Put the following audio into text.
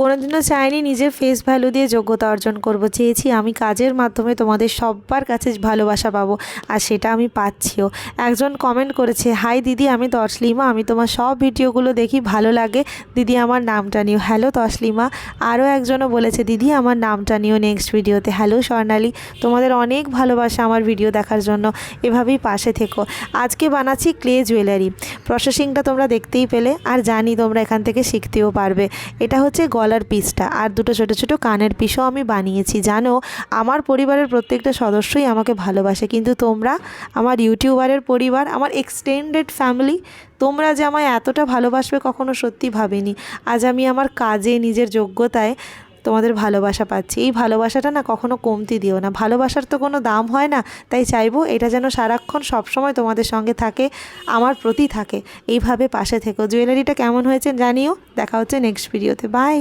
কোনোদিনও চাইনি নিজের ফেস ভ্যালু দিয়ে যোগ্যতা অর্জন করব, চেয়েছি আমি কাজের মাধ্যমে তোমাদের সবার কাছে ভালোবাসা পাবো, আর সেটা আমি পাচ্ছিও। একজন কমেন্ট করেছে, হাই দিদি, আমি তসলিমা, আমি তোমার সব ভিডিওগুলো দেখি, ভালো লাগে দিদি, আমার নামটা নিও। হ্যালো তসলিমা। আরও একজনও বলেছে, দিদি আমার নামটা নিও নেক্সট ভিডিওতে। হ্যালো স্বর্ণালী, তোমাদের অনেক ভালোবাসা আমার ভিডিও দেখার জন্য, এভাবেই পাশে থেকো। আজকে বানাচ্ছি ক্লে জুয়েলারি, প্রসেসিংটা তোমরা দেখতেই পেলে, আর জানি তোমরা এখান থেকে শিখতেও পারবে। এটা হচ্ছে গলার পিসটা, আর দুটো ছোটো ছোটো কানের পিসও আমি বানিয়েছি। জানো, আমার পরিবারের প্রত্যেকটা সদস্যই আমাকে ভালোবাসে, কিন্তু তোমরা আমার ইউটিউবারের পরিবার, আমার এক্সটেন্ডেড ফ্যামিলি, তোমরা যে আমায় এতটা ভালোবাসবে কখনো সত্যি ভাবিনি। আজ আমি আমার কাজে, নিজের যোগ্যতায় তোমাদের ভালোবাসা পাচ্ছি। এই ভালোবাসাটা না কখনো কমতি দিও না, ভালোবাসার তো কোনো দাম হয় না। তাই চাইবো এটা যেন সারাক্ষণ সবসময় তোমাদের সঙ্গে থাকে, আমার প্রতি থাকে। এইভাবে পাশে থেকো। জুয়েলারিটা কেমন হয়েছে জানিও। দেখা হচ্ছে নেক্সট ভিডিওতে। বাই।